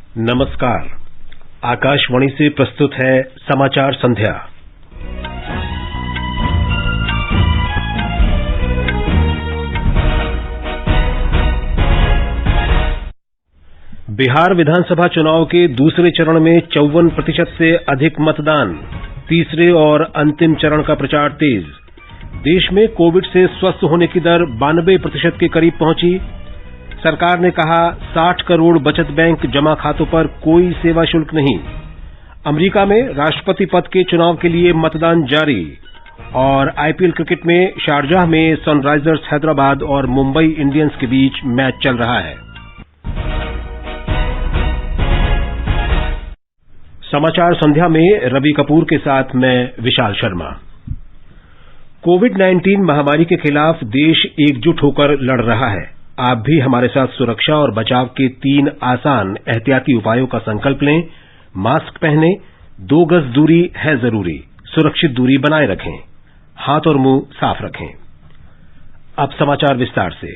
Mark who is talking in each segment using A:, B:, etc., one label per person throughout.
A: नमस्कार। आकाशवाणी से प्रस्तुत है समाचार संध्या। बिहार विधानसभा चुनाव के दूसरे चरण में 54% से अधिक मतदान। तीसरे और अंतिम चरण का प्रचार तेज। देश में कोविड से स्वस्थ होने की दर 92% के करीब पहुंची। सरकार ने कहा 60 करोड़ बचत बैंक जमा खातों पर कोई सेवा शुल्क नहीं। अमेरिका में राष्ट्रपति पद के चुनाव के लिए मतदान जारी। और आईपीएल क्रिकेट में शारजाह में सनराइजर्स हैदराबाद और मुंबई इंडियंस के बीच मैच चल रहा है। समाचार संध्या में रवि कपूर के साथ मैं विशाल शर्मा। कोविड-19 महामारी के खिलाफ देश एकजुट होकर लड़ रहा है। आप भी हमारे साथ सुरक्षा और बचाव के 3 आसान एहतियाती उपायों का संकल्प लें। मास्क पहनें, 2 गज दूरी है जरूरी, सुरक्षित दूरी बनाए रखें, हाथ और मुंह साफ रखें। अब समाचार विस्तार से।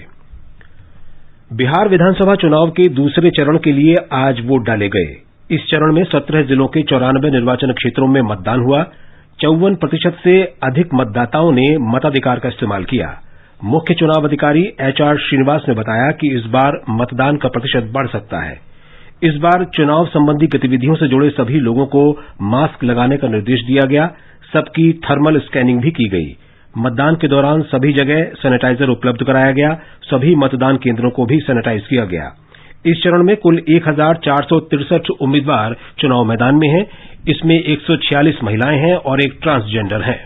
A: बिहार विधानसभा चुनाव के दूसरे चरण के लिए आज वोट डाले गए। इस चरण में 17 जिलों के 94 निर्वाचन क्षेत्रों में मतदान हुआ। 54% से अधिक मतदाताओं ने मताधिकार का इस्तेमाल किया। मुख्य चुनाव अधिकारी एचआर श्रीनिवास ने बताया कि इस बार मतदान का प्रतिशत बढ़ सकता है। इस बार चुनाव संबंधी गतिविधियों से जुड़े सभी लोगों को मास्क लगाने का निर्देश दिया गया। सबकी थर्मल स्कैनिंग भी की गई। मतदान के दौरान सभी जगह सैनिटाइजर उपलब्ध कराया गया। सभी मतदान केंद्रों को भी सैनिटाइज किया गया। इस चरण में कुल 1463 उम्मीदवार चुनाव मैदान में हैं। इसमें 146 महिलाएं हैं और एक ट्रांसजेंडर हैं।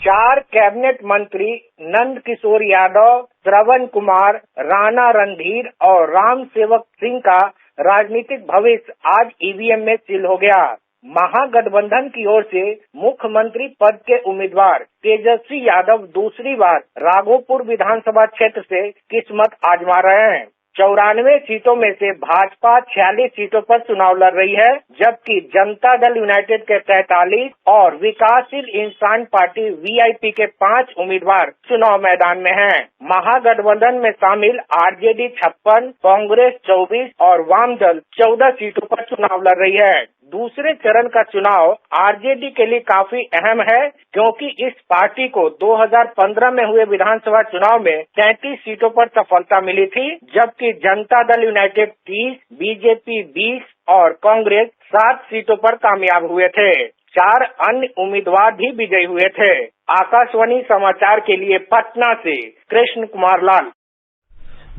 B: 4 कैबिनेट मंत्री नंद किशोर यादव, श्रवण कुमार, राणा रणधीर और राम सेवक सिंह का राजनीतिक भविष्य आज ईवीएम में सील हो गया। महागठबंधन की ओर से मुख्यमंत्री पद के उम्मीदवार तेजस्वी यादव दूसरी बार राघोपुर विधानसभा क्षेत्र से किस्मत आजमा रहे हैं। 94 सीटों में से भाजपा 46 सीटों पर चुनाव लड़ रही है, जबकि जनता दल यूनाइटेड के 43 और विकासशील इंसान पार्टी वीआईपी के 5 उम्मीदवार चुनाव मैदान में हैं। महागठबंधन में शामिल आरजेडी 56, कांग्रेस 24 और वाम दल 14 सीटों पर चुनाव लड़ रही है। दूसरे चरण का चुनाव आरजेडी के लिए काफी अहम है, क्योंकि इस पार्टी को 2015 में हुए विधानसभा चुनाव में 33 सीटों पर सफलता मिली थी, जबकि जनता दल यूनाइटेड 30, बीजेपी 20 और कांग्रेस 7 सीटों पर कामयाब हुए थे। 4 अन्य उम्मीदवार भी विजयी हुए थे। आकाशवाणी समाचार के लिए पटना से कृष्ण कुमार लाल।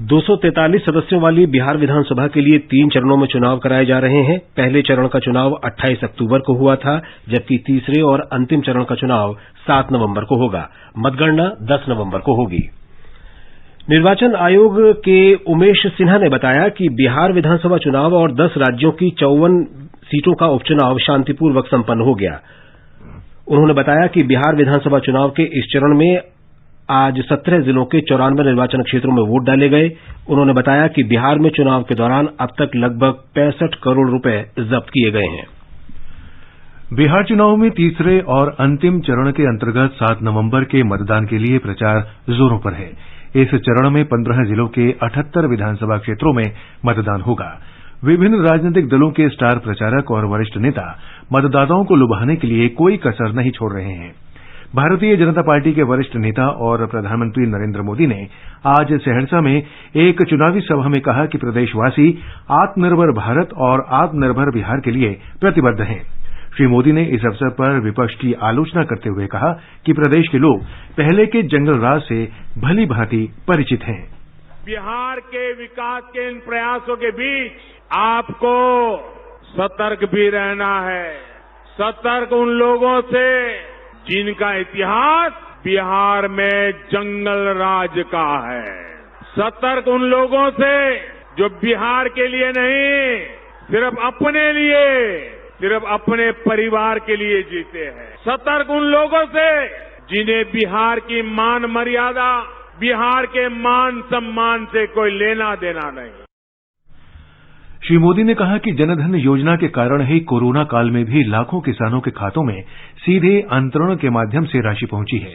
A: 243 सदस्यों वाली बिहार विधानसभा के लिए 3 चरणों में चुनाव कराए जा रहे हैं। पहले चरण का चुनाव 28 अक्टूबर को हुआ था, जबकि तीसरे और अंतिम चरण का चुनाव 7 नवंबर को होगा। मतगणना 10 नवंबर को होगी। निर्वाचन आयोग के उमेश सिन्हा ने बताया कि बिहार विधानसभा चुनाव और 10 राज्यों की 54 सीटों का उपचुनाव शांतिपूर्वक संपन्न हो गया। उन्होंने बताया कि बिहार विधानसभा चुनाव के इस चरण में आज 17 जिलों के 94 निर्वाचन क्षेत्रों में वोट डाले गए। उन्होंने बताया कि बिहार में चुनाव के दौरान अब तक लगभग 65 करोड़ रुपए जब्त किए गए हैं।
C: बिहार चुनाव में तीसरे और अंतिम चरण के अंतर्गत 7 नवंबर के मतदान के लिए प्रचार जोरों पर है। इस चरण में 15 जिलों के 78 विधानसभा क्षेत्रों में मतदान होगा। विभिन्न राजनीतिक दलों के स्टार प्रचारक और वरिष्ठ नेता मतदाताओं को लुभाने के लिए कोई कसर नहीं छोड़ रहे हैं। भारतीय जनता पार्टी के वरिष्ठ नेता और प्रधानमंत्री नरेंद्र मोदी ने आज सहरसा में एक चुनावी सभा में कहा कि प्रदेशवासी आत्मनिर्भर भारत और आत्मनिर्भर बिहार के लिए प्रतिबद्ध हैं। श्री मोदी ने इस अवसर पर विपक्ष की आलोचना करते हुए कहा कि प्रदेश के लोग पहले के जंगल राज से भली भांति परिचित हैं।
D: बिहार के विकास के इन प्रयासों के बीच आपको सतर्क भी रहना है। सतर्क उन लोगों से जिनका इतिहास बिहार में जंगल राज का है। सतर्क उन लोगों से जो बिहार के लिए नहीं, सिर्फ अपने लिए, सिर्फ अपने परिवार के लिए जीते हैं। सतर्क उन लोगों से जिन्हें बिहार की मान मर्यादा, बिहार के मान सम्मान से कोई लेना देना नहीं।
C: श्री मोदी ने कहा कि जनधन योजना के कारण ही कोरोना काल में भी लाखों किसानों के खातों में सीधे अंतरण के माध्यम से राशि पहुंची है।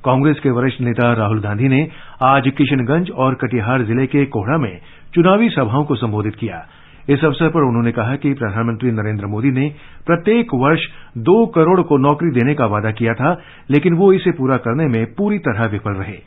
C: कांग्रेस के वरिष्ठ नेता राहुल गांधी ने आज किशनगंज और कटिहार जिले के कोहड़ा में चुनावी सभाओं को संबोधित किया। इस अवसर पर उन्होंने कहा कि प्रधानमंत्री नरेंद्र मोदी ने प्रत्येक वर्ष 2 करोड़ को नौकरी देने का वादा किया था, लेकिन वो इसे पूरा करने में पूरी तरह विफल रहे।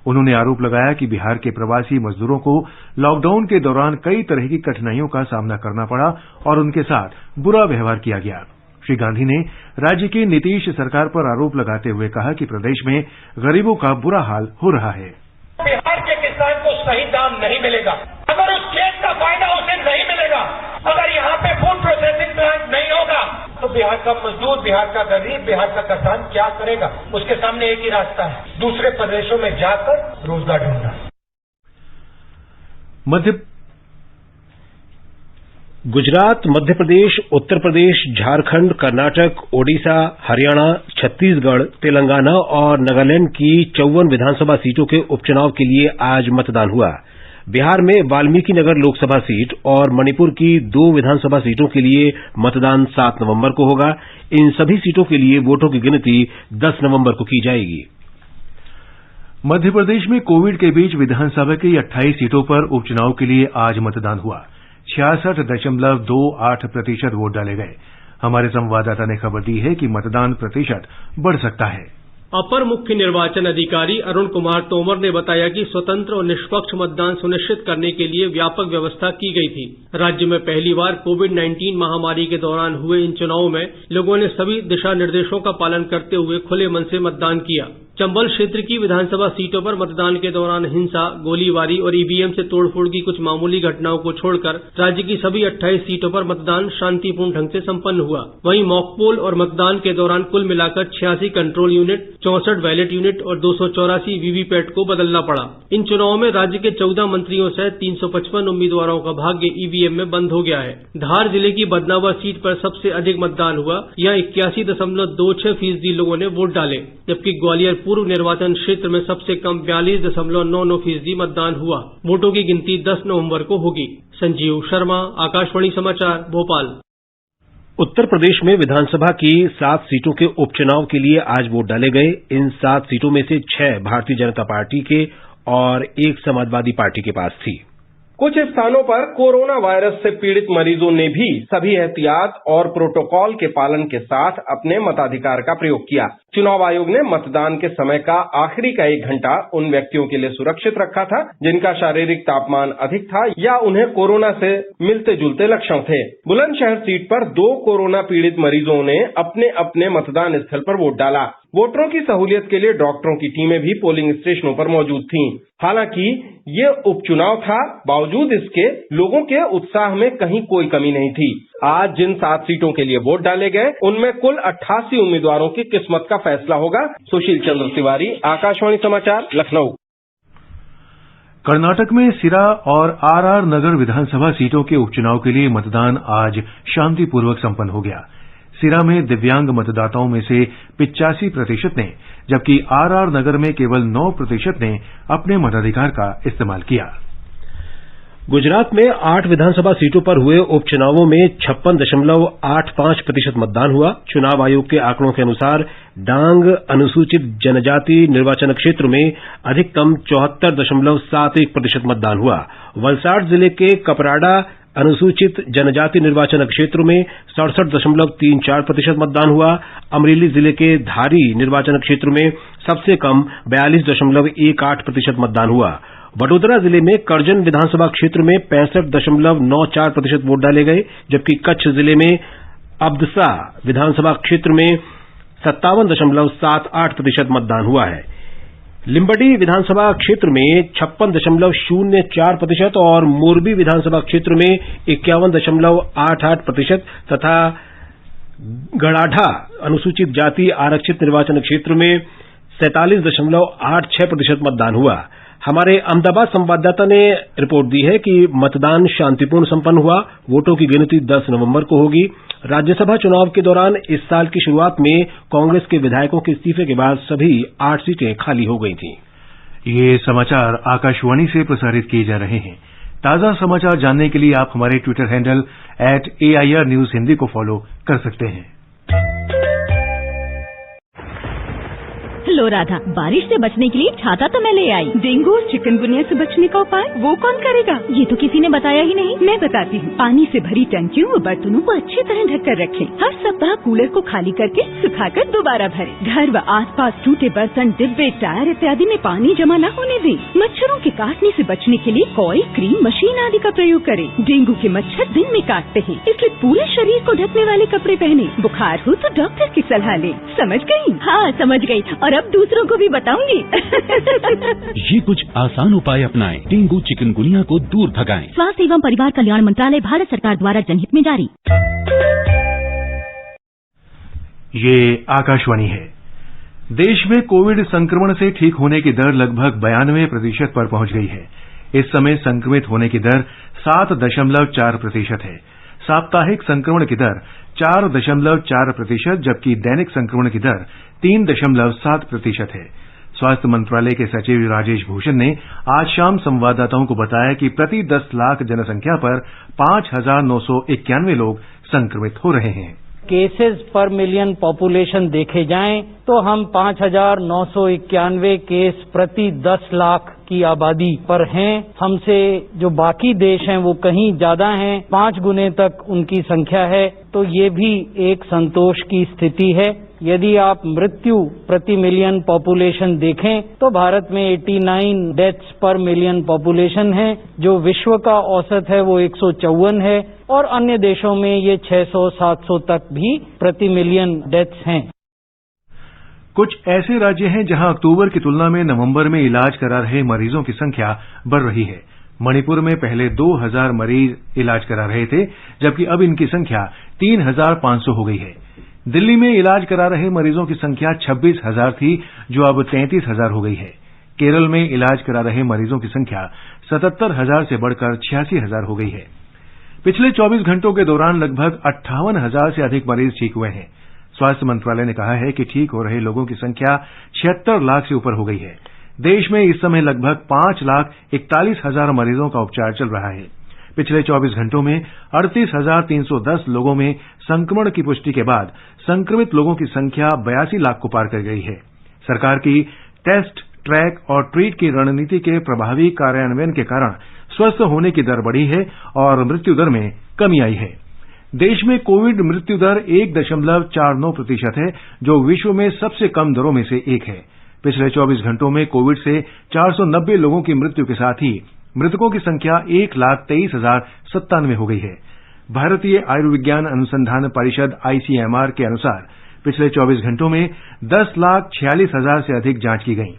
C: उन्होंने आरोप लगाया कि बिहार के प्रवासी मजदूरों को लॉकडाउन के दौरान कई तरह की कठिनाइयों का सामना करना पड़ा और उनके साथ बुरा व्यवहार किया गया। श्री गांधी ने राज्य की नीतीश सरकार पर आरोप लगाते हुए कहा कि प्रदेश में गरीबों का बुरा हाल हो रहा है।
E: बिहार के किसान को सही दाम नहीं मिलेगा, अगर उस खेत का फायदा उसे नहीं मिलेगा, अगर यहाँ पे फूड प्रोसेसिंग प्लांट नहीं होगा तो बिहार का मजदूर, बिहार का गरीब, बिहार का किसान क्या करेगा? उसके सामने एक ही रास्ता है, दूसरे प्रदेशों में जाकर रोजगार ढूंढना।
A: गुजरात, मध्य प्रदेश, उत्तर प्रदेश, झारखंड, कर्नाटक, ओडिशा, हरियाणा, छत्तीसगढ़, तेलंगाना और नागालैंड की 54 विधानसभा सीटों के उपचुनाव के लिए आज मतदान हुआ। बिहार में वाल्मीकि नगर लोकसभा सीट और मणिपुर की 2 विधानसभा सीटों के लिए मतदान 7 नवंबर को होगा। इन सभी सीटों के लिए वोटों की गिनती 10 नवंबर को की जाएगी।
C: मध्य प्रदेश में कोविड के बीच विधानसभा की 28 सीटों पर उपचुनाव के लिए आज मतदान हुआ। 66.28% वोट डाले गए। हमारे संवाददाता ने खबर दी है कि मतदान प्रतिशत बढ़ सकता है।
F: अपर मुख्य निर्वाचन अधिकारी अरुण कुमार तोमर ने बताया कि स्वतंत्र और निष्पक्ष मतदान सुनिश्चित करने के लिए व्यापक व्यवस्था की गई थी। राज्य में पहली बार कोविड-19 महामारी के दौरान हुए इन चुनावों में लोगों ने सभी दिशा निर्देशों का पालन करते हुए खुले मन से मतदान किया। चंबल क्षेत्र की विधानसभा सीटों पर मतदान के दौरान हिंसा, गोलीबारी और ईवीएम से तोड़फोड़ की कुछ मामूली घटनाओं को छोड़कर राज्य की सभी 28 सीटों पर मतदान शांतिपूर्ण ढंग से संपन्न हुआ। वहीं मॉकपोल और मतदान के दौरान कुल मिलाकर 86 कंट्रोल यूनिट, 64 बैलेट यूनिट और 284 वीवीपैट को बदलना पड़ा। इन चुनावों में राज्य के 14 मंत्रियों सहित 355 उम्मीदवारों का भाग्य ईवीएम में बंद हो गया है। धार जिले की बदनावर सीट पर सबसे अधिक मतदान हुआ। यहाँ 81.26% लोगों ने वोट डाले, जबकि ग्वालियर पूर्व निर्वाचन क्षेत्र में सबसे कम 42.99% मतदान हुआ। वोटों की गिनती 10 नवंबर को होगी। संजीव शर्मा, आकाशवाणी समाचार, भोपाल।
A: उत्तर प्रदेश में विधानसभा की 7 सीटों के उपचुनाव के लिए आज वोट डाले गए। इन 7 सीटों में से 6 भारतीय जनता पार्टी के और 1 समाजवादी पार्टी के पास थी।
G: कुछ स्थानों पर कोरोना वायरस से पीड़ित मरीजों ने भी सभी एहतियात और प्रोटोकॉल के पालन के साथ अपने मताधिकार का प्रयोग किया। चुनाव आयोग ने मतदान के समय का आखिरी का 1 घंटा उन व्यक्तियों के लिए सुरक्षित रखा था जिनका शारीरिक तापमान अधिक था या उन्हें कोरोना से मिलते जुलते लक्षण थे। बुलंदशहर सीट पर 2 कोरोना पीड़ित मरीजों ने अपने अपने मतदान स्थल पर वोट डाला। वोटरों की सहूलियत के लिए डॉक्टरों की टीमें भी पोलिंग स्टेशनों पर मौजूद थीं। हालांकि ये उपचुनाव था, बावजूद इसके लोगों के उत्साह में कहीं कोई कमी नहीं थी। आज जिन 7 सीटों के लिए वोट डाले गए उनमें कुल 88 उम्मीदवारों की किस्मत का फैसला होगा। सुशील चंद्र तिवारी, आकाशवाणी समाचार, लखनऊ।
C: कर्नाटक में सिरा और आरआर नगर विधानसभा सीटों के उपचुनाव के लिए मतदान आज शांतिपूर्वक संपन्न हो गया। सिरा में दिव्यांग मतदाताओं में से 85% ने, जबकि आरआर नगर में केवल 9% ने अपने मताधिकार का इस्तेमाल किया।
A: गुजरात में 8 विधानसभा सीटों पर हुए उपचुनावों में 56.85% मतदान हुआ। चुनाव आयोग के आंकड़ों के अनुसार डांग अनुसूचित जनजाति निर्वाचन क्षेत्र में अधिकतम 74.71% मतदान हुआ। वलसाड जिले के कपराडा अनुसूचित जनजाति निर्वाचन क्षेत्र में 67.34% मतदान हुआ। अमरेली जिले के धारी निर्वाचन क्षेत्र में सबसे कम 42.18% मतदान हुआ। वडोदरा जिले में करजन विधानसभा क्षेत्र में 65.94% वोट डाले गए, जबकि कच्छ जिले में अब्दसा विधानसभा क्षेत्र में 57.78% मतदान हुआ है। लिम्बडी विधानसभा क्षेत्र में 56.04% और मोरबी विधानसभा क्षेत्र में 51.88% तथा गड़ाढा अनुसूचित जाति आरक्षित निर्वाचन क्षेत्र में 47.86% मतदान हुआ। हमारे अहमदाबाद संवाददाता ने रिपोर्ट दी है कि मतदान शांतिपूर्ण संपन्न हुआ। वोटों की गिनती 10 नवंबर को होगी। राज्यसभा चुनाव के दौरान इस साल की शुरुआत में कांग्रेस के विधायकों के इस्तीफे के बाद सभी 8 सीटें खाली हो गई थीं।
C: ये समाचार आकाशवाणी से प्रसारित किए जा रहे हैं। ताजा समाचार जानने के लिए आप हमारे Twitter handle @AIR News Hindi को फॉलो कर सकते हैं।
H: लो राधा, बारिश से बचने के लिए छाता तो मैं ले आई।
I: डेंगू और चिकनगुनिया से बचने का उपाय वो कौन करेगा?
H: ये तो किसी ने बताया ही नहीं।
I: मैं बताती हूँ। पानी से भरी टंकियों और बर्तनों को अच्छी तरह ढक कर रखें। हर सप्ताह कूलर को खाली करके सुखाकर दोबारा भरें। घर व आसपास टूटे बर्तन, डिब्बे, टायर इत्यादि में पानी जमा न होने दें। मच्छरों के काटने से बचने के लिए कॉइल, क्रीम, मशीन आदि का प्रयोग करें। डेंगू के मच्छर दिन में काटते हैं, इसलिए पूरे शरीर को ढकने वाले कपड़े पहने। बुखार हो तो डॉक्टर की सलाह लें। समझ गयी?
H: हाँ, समझ गई और अब दूसरों को भी बताऊंगी।
J: ये कुछ आसान उपाय अपनाएं, डेंगू चिकनगुनिया को दूर भगाएं।
H: स्वास्थ्य एवं परिवार कल्याण मंत्रालय, भारत सरकार द्वारा जनहित में जारी।
C: ये आकाशवाणी है। देश में कोविड संक्रमण से ठीक होने की दर लगभग 92% पर पहुंच गई है। इस समय संक्रमित होने की दर 7.4% है। साप्ताहिक संक्रमण की दर 4.4%, जबकि दैनिक संक्रमण की दर 3.7% है। स्वास्थ्य मंत्रालय के सचिव राजेश भूषण ने आज शाम संवाददाताओं को बताया कि प्रति 10 लाख जनसंख्या पर 5,991 लोग संक्रमित हो रहे हैं।
K: केसेस पर मिलियन पॉपुलेशन देखे जाएं तो हम 5,991 केस प्रति 10 लाख की आबादी पर हैं। हमसे जो बाकी देश हैं वो कहीं ज्यादा हैं, 5 गुने तक उनकी संख्या है, तो ये भी एक संतोष की स्थिति है। यदि आप मृत्यु प्रति मिलियन पॉपुलेशन देखें तो भारत में 89 डेथ्स पर मिलियन पॉपुलेशन है, जो विश्व का औसत है वो 154 है, और अन्य देशों में ये 600-700 तक भी प्रति मिलियन डेथ्स हैं।
C: कुछ ऐसे राज्य हैं जहां अक्टूबर की तुलना में नवंबर में इलाज करा रहे मरीजों की संख्या बढ़ रही है। मणिपुर में पहले 2,000 मरीज इलाज करा रहे थे, जबकि अब इनकी संख्या 3,500 हो गई है। दिल्ली में इलाज करा रहे मरीजों की संख्या 26,000 थी, जो अब 33,000 हो गई है। केरल में इलाज करा रहे मरीजों की संख्या 77,000 से बढ़कर 86,000 हो गई है। पिछले 24 घंटों के दौरान लगभग 58,000 से अधिक मरीज ठीक हुए हैं। स्वास्थ्य मंत्रालय ने कहा है कि ठीक हो रहे लोगों की संख्या 76 लाख से ऊपर हो गई है। देश में इस समय लगभग 5,41,000 मरीजों का उपचार चल रहा है। पिछले 24 घंटों में 38,310 लोगों में संक्रमण की पुष्टि के बाद संक्रमित लोगों की संख्या 82 लाख को पार कर गई है। सरकार की टेस्ट, ट्रैक और ट्रीट की रणनीति के प्रभावी कार्यान्वयन के कारण स्वस्थ होने की दर बढ़ी है और मृत्यु दर में कमी आई है। देश में कोविड मृत्यु दर 1.49% है, जो विश्व में सबसे कम दरों में से एक है। पिछले 24 घंटों में कोविड से 490 लोगों की मृत्यु के साथ ही मृतकों की संख्या 1,23,097 हो गई है। भारतीय आयुर्विज्ञान अनुसंधान परिषद ICMR के अनुसार पिछले 24 घंटों में 10,46,000 से अधिक जांच की गई।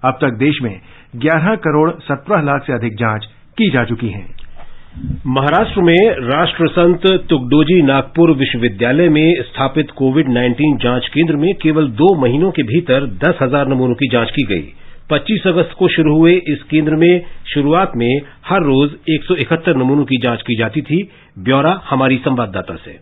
C: अब तक देश में 11 करोड़ 17 लाख से अधिक जांच की जा चुकी हैं।
A: महाराष्ट्र में राष्ट्रसंत तुकडोजी नागपुर विश्वविद्यालय में स्थापित कोविड-19 जांच केंद्र में केवल 2 महीनों के भीतर 10,000 नमूनों की जांच की गई। 25 अगस्त को शुरू हुए इस केंद्र में शुरुआत में हर रोज 171 नमूनों की जांच की जाती थी। ब्यौरा हमारी संवाददाता से।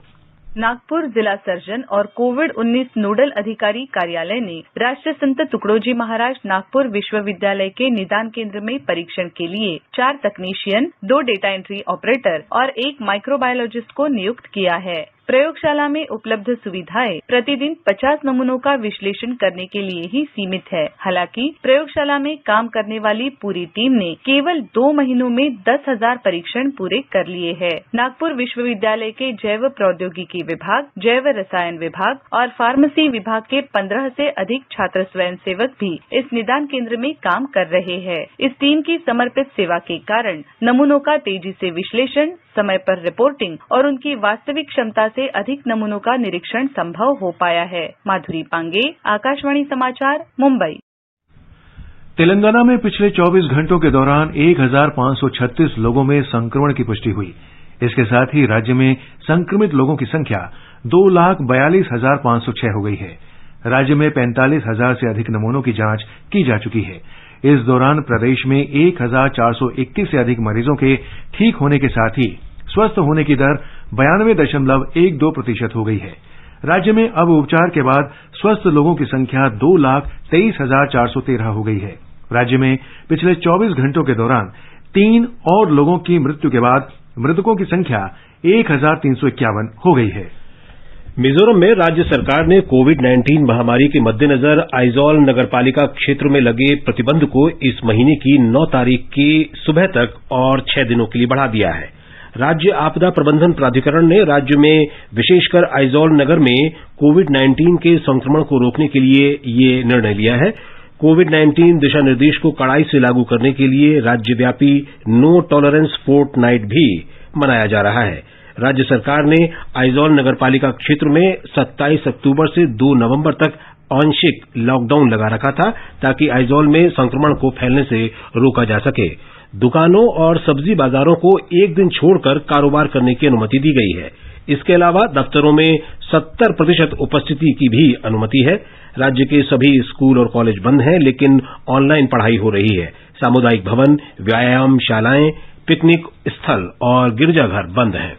L: नागपुर जिला सर्जन और कोविड-19 नोडल अधिकारी कार्यालय ने राष्ट्रसंत तुकडोजी महाराज नागपुर विश्वविद्यालय के निदान केंद्र में परीक्षण के लिए 4 तकनीशियन, 2 डेटा एंट्री ऑपरेटर और 1 माइक्रोबायोलॉजिस्ट को नियुक्त किया है। प्रयोगशाला में उपलब्ध सुविधाएं प्रतिदिन 50 नमूनों का विश्लेषण करने के लिए ही सीमित है। हालांकि प्रयोगशाला में काम करने वाली पूरी टीम ने केवल 2 महीनों में 10,000 परीक्षण पूरे कर लिए हैं। नागपुर विश्वविद्यालय के जैव प्रौद्योगिकी विभाग, जैव रसायन विभाग और फार्मेसी विभाग के 15 से अधिक छात्र स्वयंसेवक भी इस निदान केंद्र में काम कर रहे हैं। इस टीम की समर्पित सेवा के कारण नमूनों का तेजी से विश्लेषण, समय पर रिपोर्टिंग और उनकी वास्तविक क्षमता से अधिक नमूनों का निरीक्षण संभव हो पाया है। माधुरी पांगे, आकाशवाणी समाचार, मुंबई।
C: तेलंगाना में पिछले 24 घंटों के दौरान 1,536 लोगों में संक्रमण की पुष्टि हुई। इसके साथ ही राज्य में संक्रमित लोगों की संख्या 2,42,506 हो गई है। राज्य में 45,000 से अधिक नमूनों की जांच की जा चुकी है। इस दौरान प्रदेश में 1,431 से अधिक मरीजों के ठीक होने के साथ ही स्वस्थ होने की दर 92.12% हो गई है। राज्य में अब उपचार के बाद स्वस्थ लोगों की संख्या 2,23,413 हो गई है। राज्य में पिछले 24 घंटों के दौरान 3 और लोगों की मृत्यु के बाद मृतकों की संख्या 1,351 हो गई है।
A: मिजोरम में राज्य सरकार ने कोविड-19 महामारी के मद्देनजर आइजॉल नगरपालिका क्षेत्र में लगे प्रतिबंध को इस महीने की 9 तारीख की सुबह तक और 6 दिनों के लिए बढ़ा दिया है। राज्य आपदा प्रबंधन प्राधिकरण ने राज्य में विशेषकर आइजॉल नगर में कोविड-19 के संक्रमण को रोकने के लिए ये निर्णय लिया है। कोविड-19 दिशा निर्देश को कड़ाई से लागू करने के लिए राज्यव्यापी नो टॉलरेंस फोर्टनाइट भी मनाया जा रहा है। राज्य सरकार ने आइजॉल नगरपालिका क्षेत्र में 27 अक्टूबर से 2 नवंबर तक आंशिक लॉकडाउन लगा रखा था ताकि आइजॉल में संक्रमण को फैलने से रोका जा सके। दुकानों और सब्जी बाजारों को एक दिन छोड़कर कारोबार करने की अनुमति दी गई है। इसके अलावा दफ्तरों में 70% उपस्थिति की भी अनुमति है। राज्य के सभी स्कूल और कॉलेज बंद हैं, लेकिन ऑनलाइन पढ़ाई हो रही है। सामुदायिक भवन, व्यायाम शालाएं, पिकनिक स्थल और गिरजाघर बंद हैं।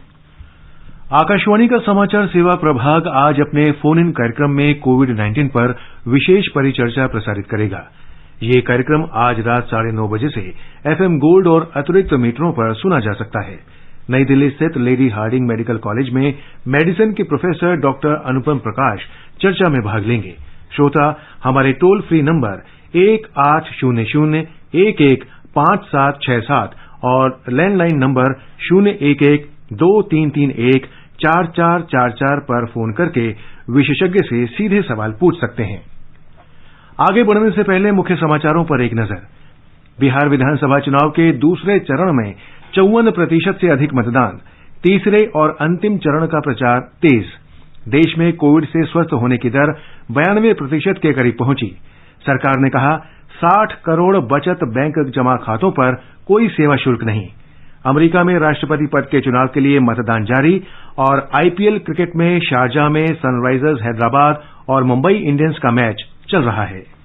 C: आकाशवाणी का समाचार सेवा प्रभाग आज अपने फोन इन कार्यक्रम में कोविड-19 पर विशेष परिचर्चा प्रसारित करेगा। ये कार्यक्रम आज रात 9:30 बजे से FM गोल्ड और अतिरिक्त मीटरों पर सुना जा सकता है। नई दिल्ली स्थित लेडी हार्डिंग मेडिकल कॉलेज में मेडिसिन के प्रोफेसर डॉक्टर अनुपम प्रकाश चर्चा में भाग लेंगे। श्रोता हमारे टोल फ्री नंबर 1800-115767 और लैंडलाइन नंबर 011-2331-4444 पर फोन करके विशेषज्ञ से सीधे सवाल पूछ सकते हैं। आगे बढ़ने से पहले मुख्य समाचारों पर एक नजर। बिहार विधानसभा चुनाव के दूसरे चरण में 54% से अधिक मतदान, तीसरे और अंतिम चरण का प्रचार तेज। देश में कोविड से स्वस्थ होने की दर 92% के करीब पहुंची। सरकार ने कहा 60 करोड़ बचत बैंक जमा खातों पर कोई सेवा शुल्क नहीं। अमेरिका में राष्ट्रपति पद के चुनाव के लिए मतदान जारी और IPL क्रिकेट में शारजाह में सनराइजर्स हैदराबाद और मुंबई इंडियंस का मैच चल रहा है।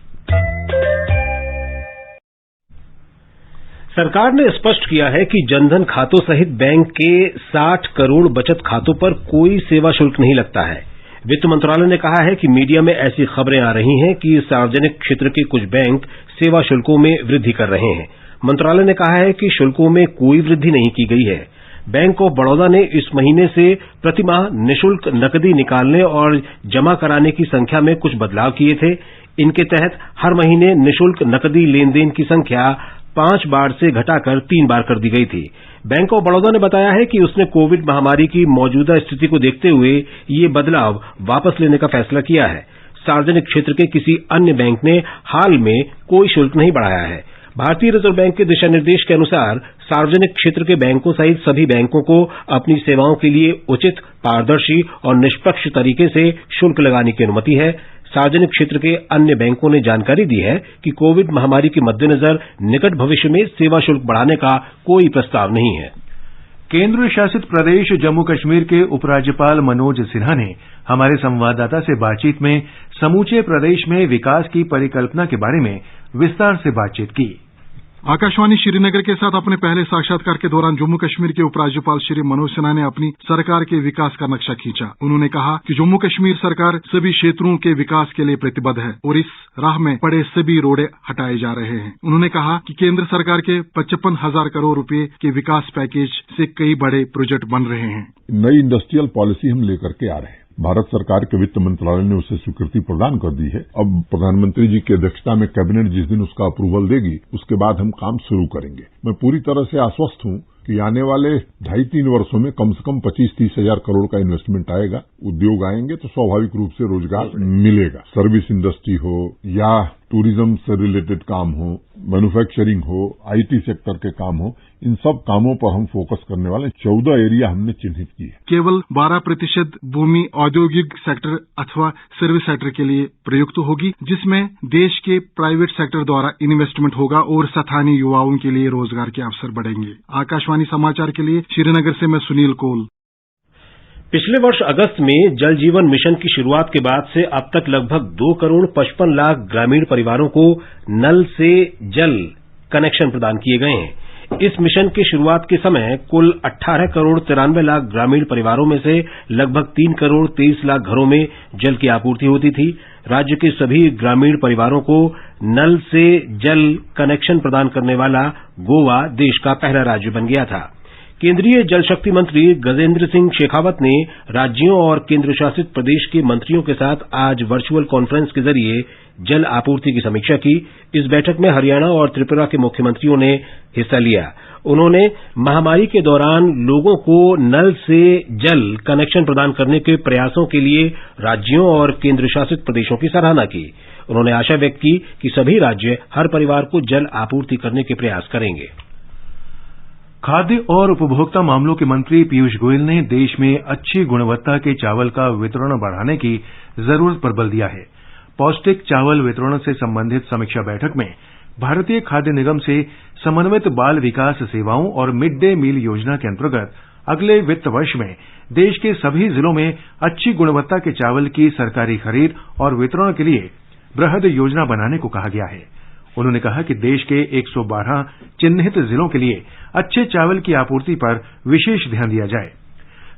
A: सरकार ने स्पष्ट किया है कि जनधन खातों सहित बैंक के 60 करोड़ बचत खातों पर कोई सेवा शुल्क नहीं लगता है। वित्त मंत्रालय ने कहा है कि मीडिया में ऐसी खबरें आ रही हैं कि सार्वजनिक क्षेत्र के कुछ बैंक सेवा शुल्कों में वृद्धि कर रहे हैं। मंत्रालय ने कहा है कि शुल्कों में कोई वृद्धि नहीं की गई है। बैंक ऑफ बड़ौदा ने इस महीने से प्रतिमाह निःशुल्क नकदी निकालने और जमा कराने की संख्या में कुछ बदलाव किए थे। इनके तहत हर महीने निःशुल्क नकदी लेन देन की संख्या 5 बार से घटाकर 3 बार कर दी गई थी। बैंक ऑफ बड़ौदा ने बताया है कि उसने कोविड महामारी की मौजूदा स्थिति को देखते हुए ये बदलाव वापस लेने का फैसला किया है। सार्वजनिक क्षेत्र के किसी अन्य बैंक ने हाल में कोई शुल्क नहीं बढ़ाया है। भारतीय रिजर्व बैंक के दिशा निर्देश के अनुसार सार्वजनिक क्षेत्र के बैंकों सहित सभी बैंकों को अपनी सेवाओं के लिए उचित, पारदर्शी और निष्पक्ष तरीके से शुल्क लगाने की अनुमति है। सार्वजनिक क्षेत्र के अन्य बैंकों ने जानकारी दी है कि कोविड महामारी के मद्देनजर निकट भविष्य में सेवा शुल्क बढ़ाने का कोई प्रस्ताव नहीं है।
C: केंद्र शासित प्रदेश जम्मू कश्मीर के उपराज्यपाल मनोज सिन्हा ने हमारे संवाददाता से बातचीत में समूचे प्रदेश में विकास की परिकल्पना के बारे में विस्तार से बातचीत की।
M: आकाशवाणी श्रीनगर के साथ अपने पहले साक्षात्कार के दौरान जम्मू कश्मीर के उपराज्यपाल श्री मनोज सिन्हा ने अपनी सरकार के विकास का नक्शा खींचा। उन्होंने कहा कि जम्मू कश्मीर सरकार सभी क्षेत्रों के विकास के लिए प्रतिबद्ध है और इस राह में पड़े सभी रोड़े हटाए जा रहे हैं। उन्होंने कहा कि केंद्र सरकार के 55,000 करोड़ रुपए के विकास पैकेज से कई बड़े प्रोजेक्ट बन रहे हैं।
N: नई इंडस्ट्रियल पॉलिसी हम लेकर के आ रहे हैं। भारत सरकार के वित्त मंत्रालय ने उसे स्वीकृति प्रदान कर दी है। अब प्रधानमंत्री जी की अध्यक्षता में कैबिनेट जिस दिन उसका अप्रूवल देगी उसके बाद हम काम शुरू करेंगे। मैं पूरी तरह से आश्वस्त हूं कि आने वाले 2.5-3 वर्षों में कम से कम 25-30 हजार करोड़ का इन्वेस्टमेंट आएगा। उद्योग आएंगे तो स्वाभाविक रूप से रोजगार मिलेगा। सर्विस इंडस्ट्री हो या टूरिज्म से रिलेटेड काम हो, मैन्युफैक्चरिंग हो, IT सेक्टर के काम हो, इन सब कामों पर हम फोकस करने वाले 14 एरिया हमने चिन्हित किए।
M: केवल 12% भूमि औद्योगिक सेक्टर अथवा सर्विस सेक्टर के लिए प्रयुक्त होगी, जिसमें देश के प्राइवेट सेक्टर द्वारा इन्वेस्टमेंट होगा और स्थानीय युवाओं के लिए रोजगार के अवसर बढ़ेंगे। आकाशवाणी समाचार के लिए श्रीनगर से मैं सुनील कोल।
A: पिछले वर्ष अगस्त में जल जीवन मिशन की शुरुआत के बाद से अब तक लगभग 2 करोड़ 55 लाख ग्रामीण परिवारों को नल से जल कनेक्शन प्रदान किए गए हैं। इस मिशन की शुरुआत के समय कुल 18 करोड़ 93 लाख ग्रामीण परिवारों में से लगभग 3 करोड़ 23 लाख घरों में जल की आपूर्ति होती थी। राज्य के सभी ग्रामीण परिवारों को नल से जल कनेक्शन प्रदान करने वाला गोवा देश का पहला राज्य बन गया था। केंद्रीय जल शक्ति मंत्री गजेंद्र सिंह शेखावत ने राज्यों और केंद्र शासित प्रदेश के मंत्रियों के साथ आज वर्चुअल कॉन्फ्रेंस के जरिए जल आपूर्ति की समीक्षा की। इस बैठक में हरियाणा और त्रिपुरा के मुख्यमंत्रियों ने हिस्सा लिया। उन्होंने महामारी के दौरान लोगों को नल से जल कनेक्शन प्रदान करने के प्रयासों के लिए राज्यों और केंद्र शासित प्रदेशों की सराहना की। उन्होंने आशा व्यक्त की कि सभी राज्य हर परिवार को जल आपूर्ति करने के प्रयास करेंगे।
C: खाद्य और उपभोक्ता मामलों के मंत्री पीयूष गोयल ने देश में अच्छी गुणवत्ता के चावल का वितरण बढ़ाने की जरूरत पर बल दिया है। पौष्टिक चावल वितरण से संबंधित समीक्षा बैठक में भारतीय खाद्य निगम से समन्वित बाल विकास सेवाओं और मिड डे मील योजना के अंतर्गत अगले वित्त वर्ष में देश के सभी जिलों में अच्छी गुणवत्ता के चावल की सरकारी खरीद और वितरण के लिए बृहद योजना बनाने को कहा गया है। उन्होंने कहा कि देश के 112 चिन्हित जिलों के लिए अच्छे चावल की आपूर्ति पर विशेष ध्यान दिया जाए।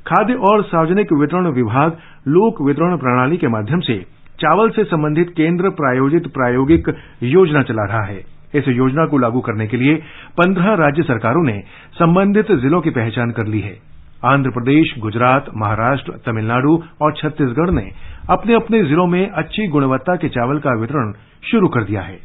C: खाद्य और सार्वजनिक वितरण विभाग लोक वितरण प्रणाली के माध्यम से चावल से संबंधित केंद्र प्रायोजित प्रायोगिक योजना चला रहा है। इस योजना को लागू करने के लिए 15 राज्य सरकारों ने संबंधित जिलों की पहचान कर ली है। आंध्र प्रदेश, गुजरात, महाराष्ट्र, तमिलनाडु और छत्तीसगढ़ ने अपने अपने जिलों में अच्छी गुणवत्ता के चावल का वितरण शुरू कर दिया है।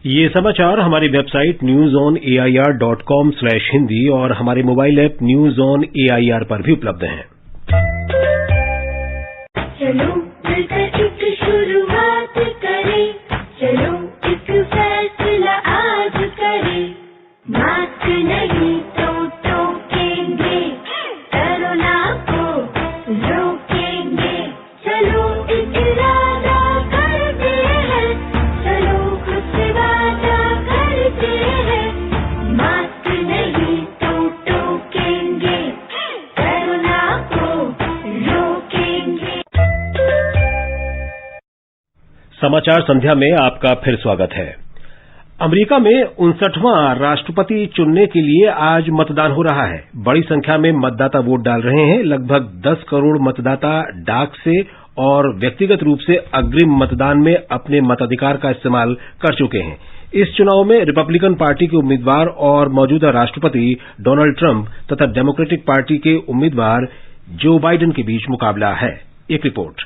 A: ये समाचार हमारी वेबसाइट newsonair.com/hindi और हमारे mobile app news on AIR पर भी उपलब्ध हैं।
O: चलो मिलकर एक शुरुआत करें, चलो एक फैसला आज करें, मास्क नहीं तो टोकेंगे, कोरोना को रोकेंगे, चलो एक इरादा करते हैं, चलो खुद से वादा करते हैं, मास्क नहीं तो टोकेंगे, कोरोना को रोकेंगे।
A: समाचार संध्या में आपका फिर स्वागत है। अमेरिका में 59वां राष्ट्रपति चुनने के लिए आज मतदान हो रहा है। बड़ी संख्या में मतदाता वोट डाल रहे हैं। लगभग 10 करोड़ मतदाता डाक से और व्यक्तिगत रूप से अग्रिम मतदान में अपने मताधिकार का इस्तेमाल कर चुके हैं। इस चुनाव में रिपब्लिकन पार्टी के उम्मीदवार और मौजूदा राष्ट्रपति डोनाल्ड ट्रंप तथा डेमोक्रेटिक पार्टी के उम्मीदवार जो बाइडेन के बीच मुकाबला है। एक रिपोर्ट।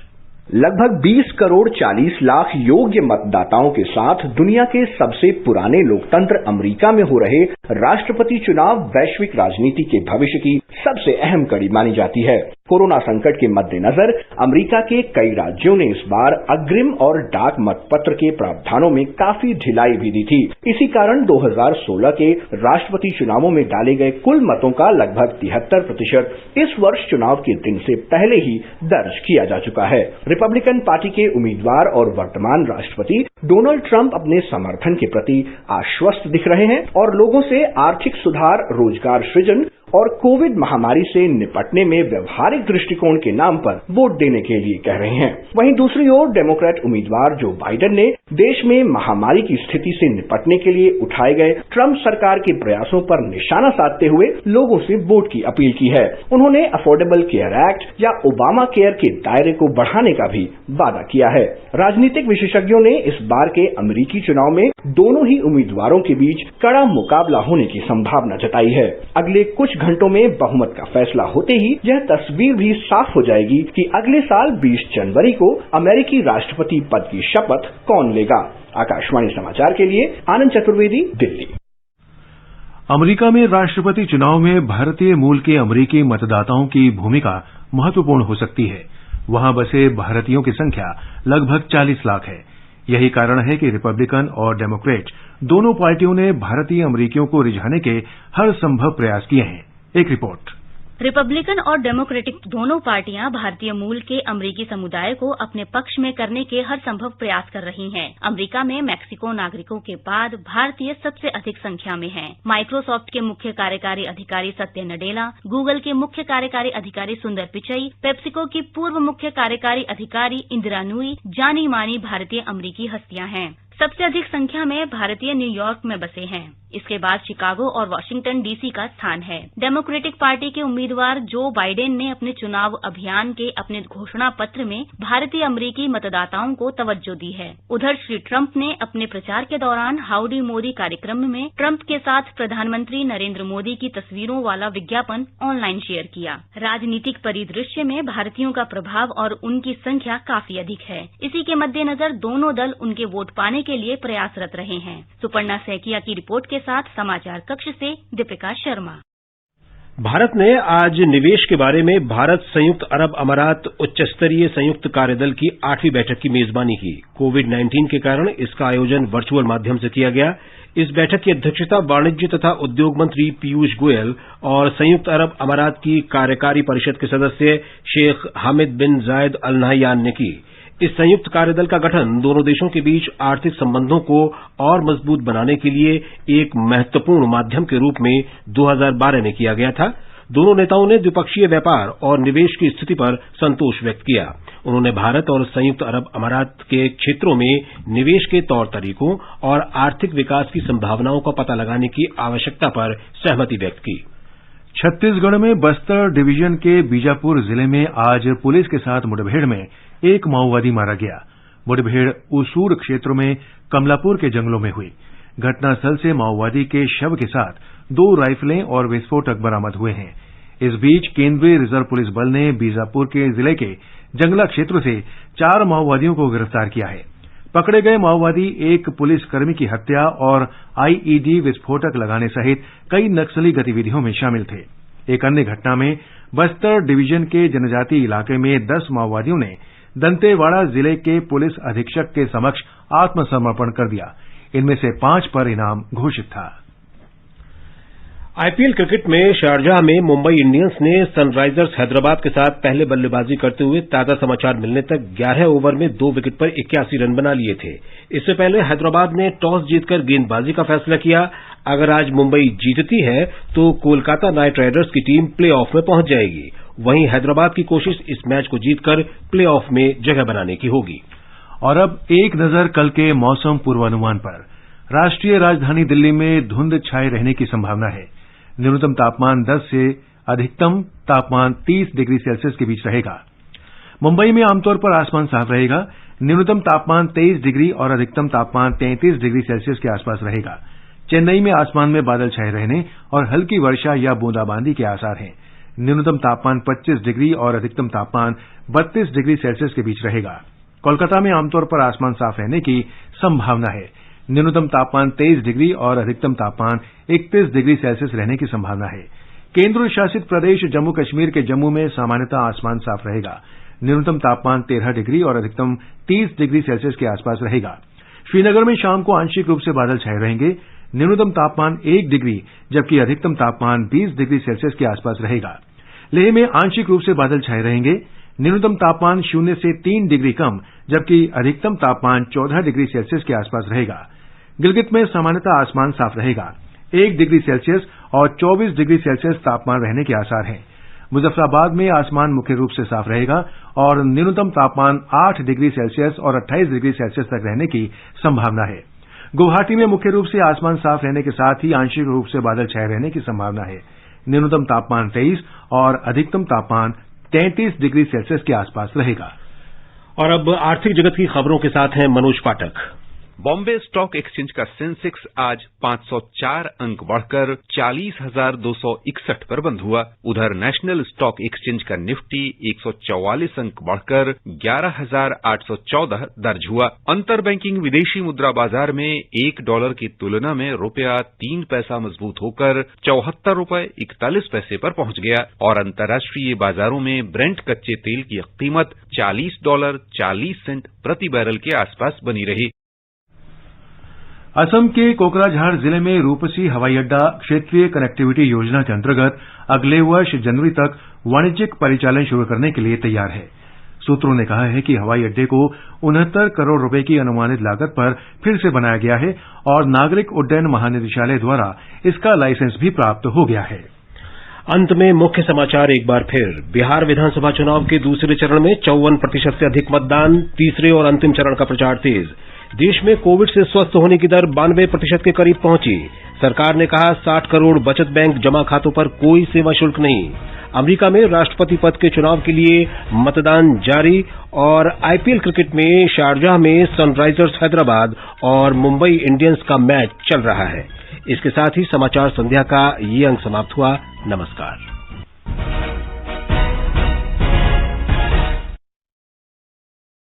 P: लगभग 20 करोड़ 40 लाख योग्य मतदाताओं के साथ दुनिया के सबसे पुराने लोकतंत्र अमेरिका में हो रहे राष्ट्रपति चुनाव वैश्विक राजनीति के भविष्य की सबसे अहम कड़ी मानी जाती है। कोरोना संकट के मद्देनजर अमेरिका के कई राज्यों ने इस बार अग्रिम और डाक मतपत्र के प्रावधानों में काफी ढिलाई भी दी थी। इसी कारण 2016 के राष्ट्रपति चुनावों में डाले गए कुल मतों का लगभग 73% इस वर्ष चुनाव के दिन से पहले ही दर्ज किया जा चुका है। रिपब्लिकन पार्टी के उम्मीदवार और वर्तमान राष्ट्रपति डोनाल्ड ट्रंप अपने समर्थन के प्रति आश्वस्त दिख रहे हैं और लोगों से आर्थिक सुधार, रोजगार सृजन और कोविड महामारी से निपटने में व्यवहारिक दृष्टिकोण के नाम पर वोट देने के लिए कह रहे हैं। वहीं दूसरी ओर डेमोक्रेट उम्मीदवार जो बाइडेन ने देश में महामारी की स्थिति से निपटने के लिए उठाए गए ट्रंप सरकार के प्रयासों पर निशाना साधते हुए लोगों से वोट की अपील की है। उन्होंने अफोर्डेबल केयर एक्ट या ओबामा केयर के दायरे को बढ़ाने का भी वादा किया है। राजनीतिक विशेषज्ञों ने इस बार के अमेरिकी चुनाव में दोनों ही उम्मीदवारों के बीच कड़ा मुकाबला होने की संभावना जताई है। अगले कुछ घंटों में बहुमत का फैसला होते ही यह तस्वीर भी साफ हो जाएगी कि अगले साल 20 जनवरी को अमेरिकी राष्ट्रपति पद की शपथ कौन लेगा। आकाशवाणी समाचार के लिए आनंद चतुर्वेदी, दिल्ली।
C: अमेरिका में राष्ट्रपति चुनाव में भारतीय मूल के अमेरिकी मतदाताओं की भूमिका महत्वपूर्ण हो सकती है। वहां बसे भारतीयों की संख्या लगभग 40 लाख है। यही कारण है कि रिपब्लिकन और डेमोक्रेट दोनों पार्टियों ने भारतीय अमेरिकियों को रिझाने के हर संभव प्रयास किए हैं। एक रिपोर्ट।
H: रिपब्लिकन और डेमोक्रेटिक दोनों पार्टियां भारतीय मूल के अमेरिकी समुदाय को अपने पक्ष में करने के हर संभव प्रयास कर रही हैं। अमेरिका में मैक्सिको नागरिकों के बाद भारतीय सबसे अधिक संख्या में हैं। माइक्रोसॉफ्ट के मुख्य कार्यकारी अधिकारी सत्य नडेला, गूगल के मुख्य कार्यकारी अधिकारी सुंदर पिचई, पेप्सिको की पूर्व मुख्य कार्यकारी अधिकारी इंदिरा नूई जानी मानी भारतीय अमेरिकी हस्तियां हैं। सबसे अधिक संख्या में भारतीय न्यूयॉर्क में बसे हैं। इसके बाद शिकागो और वाशिंगटन डीसी का स्थान है। डेमोक्रेटिक पार्टी के उम्मीदवार जो बाइडेन ने अपने चुनाव अभियान के अपने घोषणा पत्र में भारतीय अमेरिकी मतदाताओं को तवज्जो दी है। उधर श्री ट्रंप ने अपने प्रचार के दौरान हाउडी मोदी कार्यक्रम में ट्रंप के साथ प्रधानमंत्री नरेंद्र मोदी की तस्वीरों वाला विज्ञापन ऑनलाइन शेयर किया। राजनीतिक परिदृश्य में भारतीयों का प्रभाव और उनकी संख्या काफी अधिक है। इसी के मद्देनजर दोनों दल उनके वोट पाने के लिए प्रयासरत रहे हैं। सुपर्णा सैकिया की रिपोर्ट के साथ समाचार कक्ष से दीपिका शर्मा।
A: भारत ने आज निवेश के बारे में भारत संयुक्त अरब अमारात उच्च स्तरीय संयुक्त कार्यदल की 8वीं बैठक की मेजबानी की। कोविड-19 के कारण इसका आयोजन वर्चुअल माध्यम से किया गया। इस बैठक की अध्यक्षता वाणिज्य तथा उद्योग मंत्री पीयूष गोयल और संयुक्त अरब अमारात की कार्यकारी परिषद के सदस्य शेख हामिद बिन जायद अल नहयान ने की। इस संयुक्त कार्यदल का गठन दोनों देशों के बीच आर्थिक संबंधों को और मजबूत बनाने के लिए एक महत्वपूर्ण माध्यम के रूप में 2012 में किया गया था। दोनों नेताओं ने द्विपक्षीय व्यापार और निवेश की स्थिति पर संतोष व्यक्त किया। उन्होंने भारत और संयुक्त अरब अमारात के क्षेत्रों में निवेश के तौर तरीकों और आर्थिक विकास की संभावनाओं का पता लगाने की आवश्यकता पर सहमति व्यक्त की।
C: छत्तीसगढ़ में बस्तर डिवीजन के बीजापुर जिले में आज पुलिस के साथ मुठभेड़ में एक माओवादी मारा गया। मुठभेड़ उसूर क्षेत्र में कमलापुर के जंगलों में हुई। घटनास्थल से माओवादी के शव के साथ 2 राइफलें और विस्फोटक बरामद हुए हैं। इस बीच केंद्रीय रिजर्व पुलिस बल ने बीजापुर के जिले के जंगला क्षेत्र से 4 माओवादियों को गिरफ्तार किया है। पकड़े गए माओवादी एक पुलिसकर्मी की हत्या और आईईडी विस्फोटक लगाने सहित कई नक्सली गतिविधियों में शामिल थे। एक अन्य घटना में बस्तर डिवीजन के जनजातीय इलाके में 10 माओवादियों ने दंतेवाड़ा जिले के पुलिस अधीक्षक के समक्ष आत्मसमर्पण कर दिया। इनमें से 5 पर इनाम घोषित था।
A: आईपीएल क्रिकेट में शारजाह में मुंबई इंडियंस ने सनराइजर्स हैदराबाद के साथ पहले बल्लेबाजी करते हुए ताजा समाचार मिलने तक 11 ओवर में 2 विकेट पर 81 रन बना लिए थे। इससे पहले हैदराबाद ने टॉस जीतकर गेंदबाजी का फैसला किया। अगर आज मुंबई जीतती है तो कोलकाता नाइट राइडर्स की टीम प्ले ऑफ में पहुंच जाएगी। वहीं हैदराबाद की कोशिश इस मैच को जीतकर प्ले ऑफ में जगह बनाने की होगी।
C: और अब एक नजर कल के मौसम पूर्वानुमान पर। राष्ट्रीय राजधानी दिल्ली में धुंध छाए रहने की संभावना है। न्यूनतम तापमान 10 से अधिकतम तापमान 30 डिग्री सेल्सियस के बीच रहेगा। मुंबई में आमतौर पर आसमान साफ रहेगा। न्यूनतम तापमान 23 डिग्री और अधिकतम तापमान 33 डिग्री सेल्सियस के आसपास रहेगा। चेन्नई में आसमान में बादल छाए रहने और हल्की वर्षा या बूंदाबांदी के आसार हैं। न्यूनतम तापमान 25 डिग्री और अधिकतम तापमान 32 डिग्री सेल्सियस के बीच रहेगा। कोलकाता में आमतौर पर आसमान साफ रहने की संभावना है। न्यूनतम तापमान 23 डिग्री और अधिकतम तापमान 31 डिग्री सेल्सियस रहने की संभावना है। केंद्र शासित प्रदेश जम्मू कश्मीर के जम्मू में सामान्यतः आसमान साफ रहेगा। न्यूनतम तापमान 13 डिग्री और अधिकतम 30 डिग्री सेल्सियस के आसपास रहेगा। श्रीनगर में शाम को आंशिक रूप से बादल छाए रहेंगे। न्यूनतम तापमान 1 डिग्री जबकि अधिकतम तापमान 20 डिग्री सेल्सियस के आसपास रहेगा। लेह में आंशिक रूप से बादल छाए रहेंगे। न्यूनतम तापमान 0 से 3 डिग्री कम जबकि अधिकतम तापमान 14 डिग्री सेल्सियस के आसपास रहेगा। गिलगित में सामान्यतः आसमान साफ रहेगा। 1 डिग्री सेल्सियस और 24 डिग्री सेल्सियस तापमान रहने के आसार हैं। मुजफ्फराबाद में आसमान मुख्य रूप से साफ रहेगा और न्यूनतम तापमान 8 डिग्री सेल्सियस और 28 डिग्री सेल्सियस तक रहने की संभावना है। गुवाहाटी में मुख्य रूप से आसमान साफ रहने के साथ ही आंशिक रूप से बादल छाए रहने की संभावना है। न्यूनतम तापमान 23 और अधिकतम तापमान 33 डिग्री सेल्सियस के आसपास रहेगा।
A: और अब आर्थिक जगत की खबरों के साथ हैं मनोज पाठक।
Q: बॉम्बे स्टॉक एक्सचेंज का सेंसेक्स आज 504 अंक बढ़कर 40,261 पर बंद हुआ। उधर नेशनल स्टॉक एक्सचेंज का निफ्टी 144 अंक बढ़कर 11,814 दर्ज हुआ। अंतर बैंकिंग विदेशी मुद्रा बाजार में $1 की तुलना में रुपया 3 पैसा मजबूत होकर 74 रुपए 41 पैसे पर पहुंच गया और अंतर्राष्ट्रीय बाजारों में ब्रेंट कच्चे तेल की कीमत $40.40 प्रति बैरल के आसपास बनी रही।
C: असम के कोकराझार जिले में रूपसी हवाई अड्डा क्षेत्रीय कनेक्टिविटी योजना के अंतर्गत अगले वर्ष जनवरी तक वाणिज्यिक परिचालन शुरू करने के लिए तैयार है। सूत्रों ने कहा है कि हवाई अड्डे को 69 करोड़ रुपए की अनुमानित लागत पर फिर से बनाया गया है और नागरिक उड्डयन महानिदेशालय द्वारा इसका लाइसेंस भी प्राप्त हो गया है।
A: अंत में मुख्य समाचार एक बार फिर। बिहार विधानसभा चुनाव के दूसरे चरण में 54% से अधिक मतदान। तीसरे और अंतिम चरण का प्रचार तेज। देश में कोविड से स्वस्थ होने की दर 92% के करीब पहुंची। सरकार ने कहा 60 करोड़ बचत बैंक जमा खातों पर कोई सेवा शुल्क नहीं। अमेरिका में राष्ट्रपति पद के चुनाव के लिए मतदान जारी और आईपीएल क्रिकेट में शारजाह में सनराइजर्स हैदराबाद और मुंबई इंडियंस का मैच चल रहा है। इसके साथ ही समाचार संध्या का ये अंक समाप्त हुआ। नमस्कार।